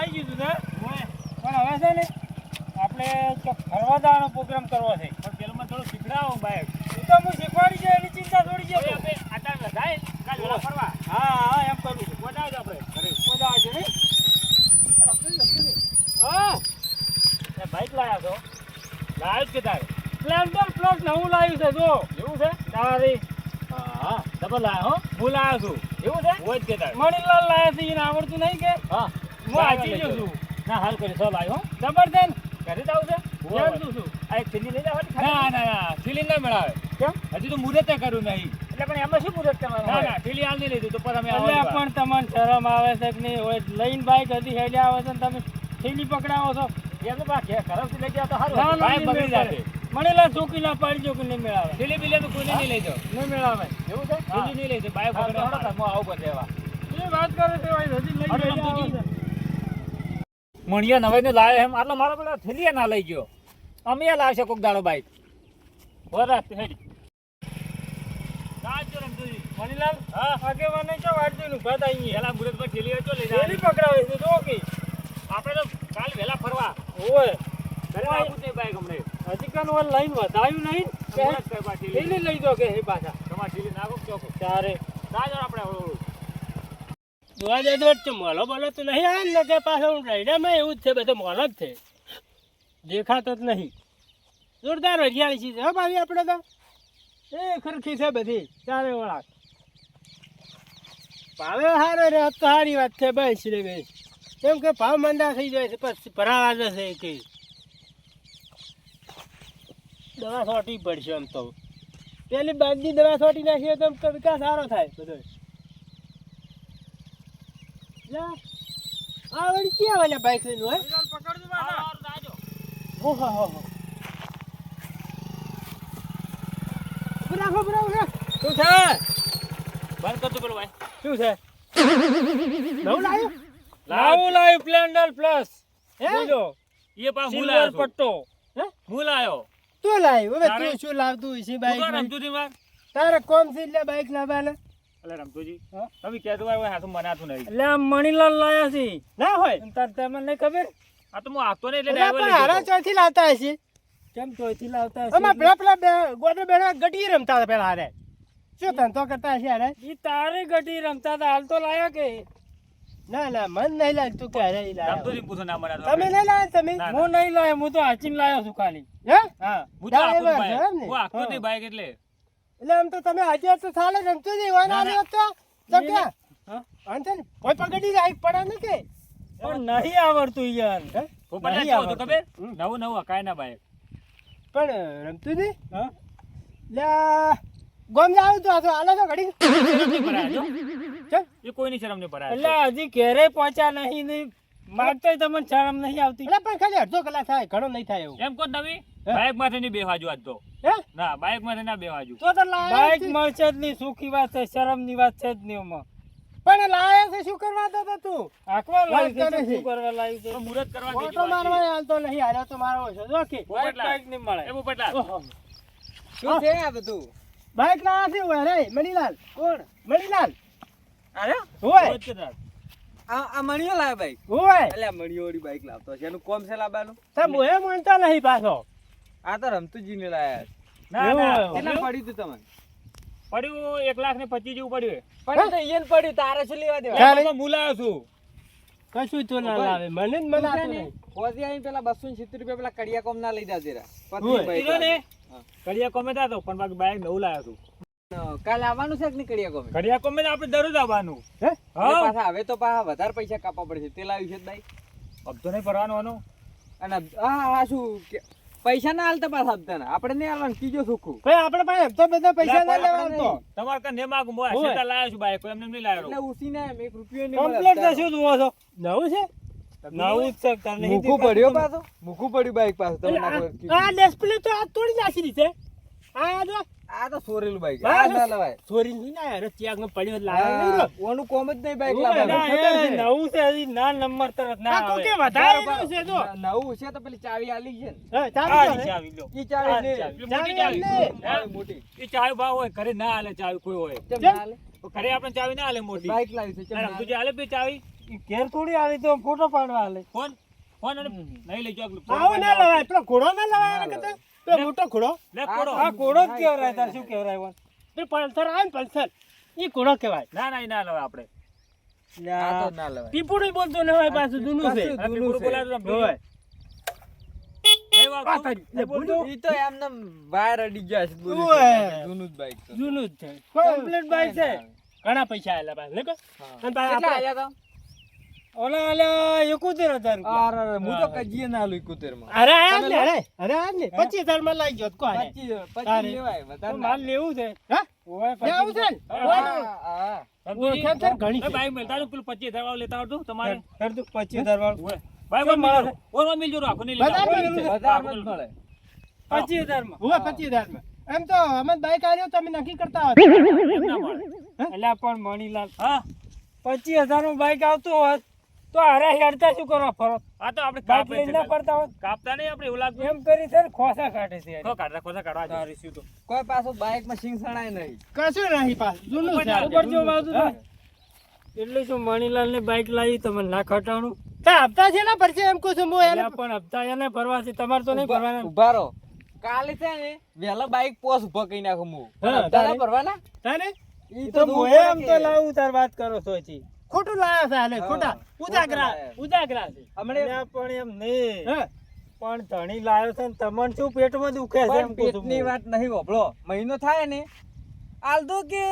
આવી ગયું તું ને પણ હવે છે ને આપણે ફરવા જવાનો પ્રોગ્રામ કરવો છે પણ પેલું થોડું શીખડાવો બાઈક એ તો હું શીખવાડી છે એની ચિંતા થોડી છે આપણે આટા જાય કાલ વેલા ફરવા હા એમ કરું છું બોલાવજો આપણે ઘરે બોલાવજો ને હા એ બાઈક લાયા છો લાવ્યું કે તારે સ્પ્લેન્ડર પ્લસ નવું લાવ્યું છે જો એવું છે તારી હા ડબલ લાવ્યો હો હું લાવ્યો છું એવું છે હોય જ કે તારે મણીલાલ લાવ્યા છે એને આવડતું નહીં કે હા હું વાંચી ગયો છું ના હાલ કરી સૌ લાવ્યો જબરદસ્ત ઘરે જાવ છે હું છું આ એક થેલી લઈ જાવ ના ના ના થેલી ના મેળાવે કેમ હજી તો મુહૂર્ત કર્યું નહીં એટલે પણ એમાં શું મુહૂર્ત કરવાનું ના ના થેલી હાલ નહીં લીધું તો પર અમે એટલે પણ તમને શરમ આવે છે કે નહીં હોય લઈને બાઈક હજી હેડે આવે છે ને તમે થેલી પકડાવો છો એમ બા કે ઘરથી લઈ જાવ તો સારું બાઈક બગડી જાય મણેલા ચોકી ના પાડી જો કે નહીં મેળાવે થેલી બિલે તો કોઈ નહીં લઈ જાવ નહીં મેળાવે એવું છે થેલી નહીં લઈ જાવ બાઈક પકડાવો હું આવું પર દેવા એ વાત કરે તે હજી લઈ જાય મણિયા નવાઈ ને લાવે એમ આટલો મારો પેલા થેલીયા ના લઈ ગયો અમે લાવશે કોક દાડો બાઈક વરાત હેડી રાજો રમતુજી મણીલાલ હા આગેવાને ચો વાડતી નું ભાત આઈ એલા મુરત પર થેલી ચો લઈ જા થેલી પકડાવે છે જો કે આપણે તો કાલ વેલા ફરવા ઓય ઘરે આવું તે બાઈક હમણે હજી કાન ઓલ લાઈન વધાયું નહીં કે થેલી લઈ જો કે હે પાછા તમાર થેલી નાખો ચોકો ચારે રાજો આપણે જોવા જાય તો મોલો બોલો તો નહીં આવે ને કે પાછો રાઈડામાં એવું જ છે બધો મોલો જ છે દેખાતો જ નહીં જોરદાર હરિયાળી છે હો ભાઈ આપણે તો એ ખરખી છે બધી ચારે વળાક ભાવે સારો રે તો સારી વાત છે બસ રે ભાઈ કેમ કે ભાવ મંદા થઈ જાય છે પછી ભરાવા જશે કે દવા છોટી પડશે આમ તો પેલી બાજની દવા છોટી નાખીએ તો વિકાસ સારો થાય બધો આ વળી ક્યાં વાળા બાઈક લઈને હોય પકડજો બાજો હો હો હો બરાબર બરાબર શું છે બંધ કરતો પેલો ભાઈ શું છે નવું લાવ્યું સ્પ્લેન્ડર પ્લસ હે જો એ પા હું લાવ્યો પટ્ટો હે હું લાવ્યો તું લાવ્યો હવે તું શું લાવતું છે બાઈક રમતુજી માર તારે કોમ છે એટલે બાઈક લાવવાના અલે રમતુજી તમે કહેતો હોય હાથું મનાતું નહીં એટલે આ મણીલાલ લાયા છે ના હોય તાર તમને નહીં ખબર આ તો હું આખતો નહીં એટલે ડ્રાઈવર લઈ હારા ચોથી લાવતા હશે કેમ ચોથી લાવતા હશે અમે પેલા ગોડે બેઠા ગટી રમતા હતા પેલા હારે શું ધંધો કરતા હશે હારે ઈ તારે ગટી રમતા હતા હાલ તો લાયા કે ના ના મન નહીં લાગતું કે હારે ઈ લાયા રમતુજી પૂછો ના મના તમે નહીં લાયા તમે હું નહીં લાયો હું તો હાચીન લાયો છું ખાલી હે હા હું તો આખતો બાઈક હું આખતો નહીં બાઈક એટલે આમ તો તમે આજે તો થાલે રમતું જ વાના રે તો જગ્યા હા અંતે કોઈ પકડી જાય પડે ને કે પણ નહીં આવડતું યાર હે નહીં આવડતું ખબર નવું નવું કાય ના બાઈક પણ રમતું નહીં હા લે ગોમ જાવ તો આ તો આલે તો ઘડી ભરાજો ચલ એ કોઈ ની શરમ ને ભરાય એટલે હજી ઘરે પહોંચ્યા નહીં ને મારતોય તમને શરમ નહીં આવતી એટલે પણ ખાલી અડધો કલાક થાય ઘણો નહીં થાય એવું એમ કો નવી બાઈક માંથી ની બેવાજો આજ તો હે ના બાઈક માંથી ના બેવાજો તો બાઈક મળશે જ નહીં સુખી વાત છે શરમ ની વાત છે જ નહીં ઓમાં પણ લાયો છે શું કરવા દો તું આખવા લાવ્યો છે શું કરવા લાવ્યો છે મુરત કરવા દે ફોટો મારવા હાલતો નહીં હાલ્યો તો મારવો છે જો કે બાઈક નહીં મળે એ પોપટલાલ શું છે આ બધું બાઈક લાયા છે ઓય રે મણીલાલ કોણ મણીલાલ અરે ઓય આ મણીઓ લાવે બાઈક ઓય એટલે મણીઓડી બાઈક લાવતો છે એનું કોમ છે લાવવાનું તે મોએ મણતા નહીં પાછો આ તો રમતુજી ને લાયા ના ના કેટલા પડી તું તમને પડ્યું 1,25,000 જેવું પડ્યું પણ તો ઈયન પડ્યું તારે શું લેવા દેવા હું મુલાયો છું કશું તો ના લાવે મને જ મનાતું નહીં ફોજી આઈ પેલા 270 રૂપિયા પેલા કડિયા કોમ ના લઈ જા જરા પતિ બાઈક ને કડિયા કોમે જાતો પણ બાકી બાઈક નવું લાવ્યો છું કાલ આવવાનું છે કે નહીં કડિયા કોમે કડિયા કોમે આપણે દરરોજ આવવાનું હે હા પાછા હવે તો પાછા વધારે પૈસા કાપવા પડશે તે લાવ્યું છે બાઈક હપ્તો નહીં ભરવાનો આનો અને આ શું પૈસા ના હાલતા પાછા હપ્તાના આપણે નહીં હાલવાનું કીજો સુખું ભાઈ આપણે પાસે હપ્તો બધા પૈસા ના લેવાનો તો તમારે કને માગું મોય સીતા લાવ્યો છું બાઈક એમને નહીં લાવ્યો એટલે ઉસીને 1 રૂપિયો નહીં કમ્પ્લીટ તો શું જોવો છો નવું છે નવું છે તને મુકું પડ્યો પાછો મુકું પડ્યું બાઈક પાછો તમે આ ડિસ્પ્લે તો આ તોડી નાખી દીધે આ જો આ તો સોરેલું બાઈક આ ના લવાય સોરી નહીં ના યાર ચેક માં પડ્યો લાવ્યો નહીં ઓનું કોમ જ નહીં બાઈક લાવવાનું નવું છે હજી ના નંબર તરત ના આવે કે વધારે છે જો નવું છે તો પેલી ચાવી આલી છે ને ચાવી લો ઈ ચાવી લે મોટી ઈ ચાવી ભાવ હોય ઘરે ના આલે ચાવી કોઈ હોય કેમ ના આલે ઘરે આપણે ચાવી ના આલે મોટી બાઈક લાવી છે તું જે આલે બે ચાવી ઈ ઘેર થોડી આવી તો ફોટો પાડવા આલે. ફોન અને નહીં લઈ જાવ આવો ના લવાય, પેલો ઘોડો ના લવાય એને કહેતા. પેલો મોટો ઘોડો. લે કોડો આ ઘોડો જ કહેવાય, તાર શું કહેવાય વન? તે પલ્સર આવે ને પલ્સર, ઈ ઘોડો કહેવાય. ના ના લવે આપણે આ તો ના લેવાય. પીપુડી બોલતો ન હોય, પાછું જૂનું છે. કશું આ પીપળું બોલાવજો તમે. હોય. નહીં વાગતું. આ તારી, લે બોલતો. ઈ તો એમને વાયર અડી ગયા છે બોલી ઓય. જૂનું જ બાઈક તો જૂનું જ છે. કમ્પ્લીટ બાઈક છે. ઘણા પૈસા આયેલા પાછા, લે કો. અને પાછા કેટલા આપણે- આયા ઓલા આલ્યા 71,000 તો રૂપિયા. અરે હું તો કજીએ ના આલું 71 માં અરે આ જ ને, અરે આ જ ને. 25,000 માં લાઈ ગયો તો કોને? 25 લેવાય તો વધારે માલ લેવું છે. હા? ઓય લેવું છે ને? હા સમજુજી? ઓળખાણ છે ને ઘણી એ છે. બાઈક મેલતા પેલું 25,000 વાળું લેતા આવતું તમારે કર દઉં 25,000 વાળું. ઓય. બાઈક માં મારો. ઓર મિલજો રાખો નહીં લેતા બધામાં આવતું. લેવું છે. વધારે જ મળે 25,000 માં. હોવે, 25,000 માં. એમ તો અમે બાઈક આવ્યો તમે નક્કી કરતા હોત. એમ ના મળે. અલ્યા પણ મણીલાલ, હા 25,000 નું બાઈક આવતું હોત તો હારે હેડતા શું કરવા ફરો? આ તો આપણે બાઈક કાપે લઈને છે ના ફરતા હોત. કાપતા નહીં આપણે એવું લાગતું એમ કરી છે ને ખોસા કાઢે છે. ખો કાઢવા કાઢવા તારી શું તો. કોઈ પાછું બાઈક માં સિંગ સણાય નહીં કશું નહીં પાછું. જૂનું છે. ઉપર ઉપર જો વાવતું હા. ને. એટલે શું મણીલાલ ને બાઈક લાવી તમે ના ખટાણું. તા હપ્તા છે ને ભરશે એમ કહું છું હું એને. પણ હપ્તા એને ભરવા છે, તમારે તો નહીં ભરવાના. ઉભા રહો કાલે છે ને વહેલા બાઈક પોસ ઉભો કરી નાખું હું હા, દાદા તારે? ભરવાના તારે? ઈ તો દૂર મોએ પડે એમ કે. તો લાવું તાર વાત કરો છો છી. ખોટું લાયા છે હાલે, હા, ખોટા. ઉજાગરા, ખોટા ઉજાગરા છે. હમણે અલ્યા પણ એમ નહીં. પણ ધણી લાયો છે ને તમને શું પેટમાં દુખે છે એમ પણ કહું છું પેટની હું. વાત નહીં હોભળો મહિનો થાય ને આલ દો કે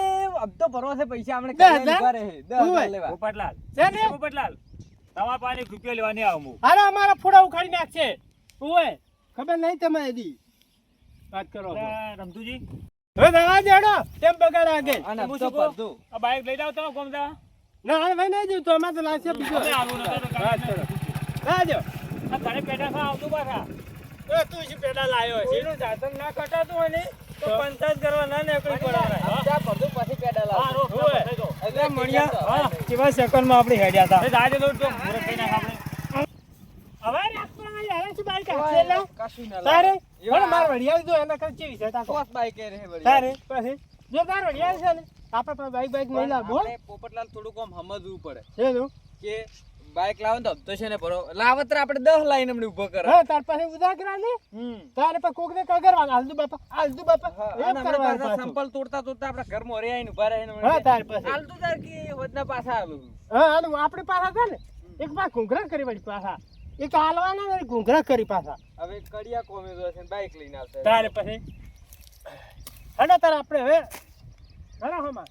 હપ્તો ભરવો છે પૈસા હમણે 10,000? કાલે ઉભા રહે 10,000 હોય. લેવા પોપટલાલ છે ને? પોપટલાલ તમારા પાસે રૂપિયા લેવા નહીં આવું હું અરે અમારા ફોડા ઉખાડી નાખશે. ઓય, ખબર નહીં તમારે દી. વાત કરો છો. રમતુજી હવે દવા દેડો તેમ બગાડ આગળ. અને હું હપ્તો શું કહું? ભરતું આ બાઈક લઈ જાવ તમે ગમતા ના હવે ભાઈ નહીં જોયું તો અમારે તો લાગશે બીજો. અમે આવું નતા તો હા, ચલો. રાજો. આ ઘરે પેટા ખા આવતું પાછા એ તું શું પેડા લાયો છે? કોઈનું જાતન ના કટાતું હોય ને તો પંચાયત કરવા ના નીકળી પડે. હપ્તા ભરતું પછી પેડા હા લાવ રોક હોય. થઈ ગયો એટલે મળ્યા. હા, કેવા સેકન્ડમાં આપણે હેડ્યા હતા. એ દાજે લોટ તો મુરત થઈ નાખ આપણે હવે રાખવાના યાર શું બાઈક આપશે લે? કશું ના તારે લાવે. પણ માર વડિયાળ જો એના કઈ ચેવી છે તાકો. પોસ બાઈક એ રહે વળી. તારે પછી જો તાર વડિયાળ છે ને આપણે પણ બાઈક નહીં લાવો. આપણે પોપટલાલ થોડુંક આમ સમજવું પડે છે તું? કે બાઈક લાવો ને તો હપ્તો છે ને ભરો લાવતરા આપણે 10 લાઈન હમણાં ઉભો કરે હા, તાર પાસે ઉદાગરા ને તારે પણ કોક ને કગરવાના હાલદુ બાપા હા, એમ અને હમણાં કરવાનું પાછા પાછું. સંપલ તોડતા તોડતા આપણા ઘરમાં રે આવીને ઉભા રહે હા, તાર પાસે. હાલતું તાર કે હોદના પાછા આલું હા, અને આપણે પાછા છે ને એક પાછા ઘૂંઘરા કરી વળી પાછા એક હાલવાના ને ઘૂંઘરા કરી પાછા હવે કડિયા કોમે જો છે ને બાઈક લઈને આવશે તારે પછી હડો તારે આપણે હવે હડો હમા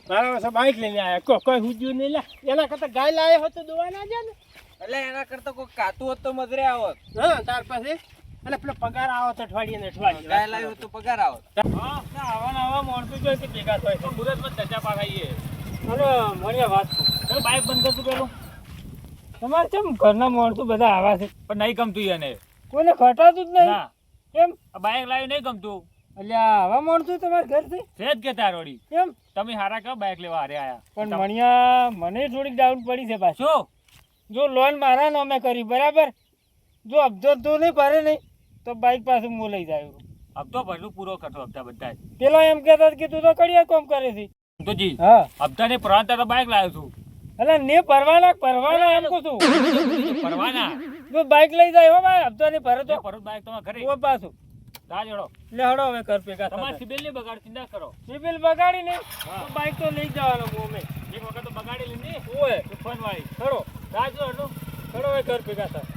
મારા બાઈક લઈને આયા કોઈ હુજ્યું નહીં લે એના કરતા ગાય લાયો હતો દોવા ના જાય ને. એટલે એના કરતા કોઈ કાતું હોત તો મજરે આવત હા, તાર પાસે એટલે પેલો પગાર આવો તો અઠવાડિયે ને ગાય અઠવાડિયે લાવ્યો તો પગાર આવત હા આવા માણસો જોઈએ કે ભેગા થાય છે. મુરતમાં ધજા પાખાઈએ અરે મળીએ વાત કરું. અરે બાઈક બંધ કરતું પેલું તમારે કેમ ઘરના માણસો બધા આવા છે પણ નહીં ગમતું એને કોઈને ઘટાતું જ નહીં ના કેમ આ બાઈક લાવી નહીં ગમતું અલ્યા આવા માણસો તમારા ઘર છે સેજ કે તારોડી કેમ તમે હારા કયો બાઈક લેવા હારે આયા પણ મણિયા મને થોડીક ડાઉટ પડી છે પાછું શું જો લોન મારા નામે કરી બરાબર જો અબજો તું નહીં ભરે નહીં તો બાઈક પાસે હું લઈ જાય હપ્તો ભરલું પૂરો કરતો હપ્તા બધા પેલો એમ કહેતા કે તું તો કડિયા કોમ કરે છે તો જી હા હપ્તા ને પ્રવાંતા તો બાઈક લાવ્યો છું એટલે ને ભરવાના એમ કહું છું પરવાના જો બાઈક લઈ જાય હો ભાઈ હપ્તો નહીં ભરે તો પરત બાઈક તમારે ઘરે ઓ પાછું તા જોડો લે હડો હવે કર ભેગા તમારે સિબિલ નહીં બગાડ ચિંતા કરો સિબિલ બગાડી ને તો બાઈક તો લઈ જવાનો હું અમે એક વખત તો બગાડી લીધી ઓય ફોન વાળી હડો રાજો હડો હડો હવે કર ભેગા થાય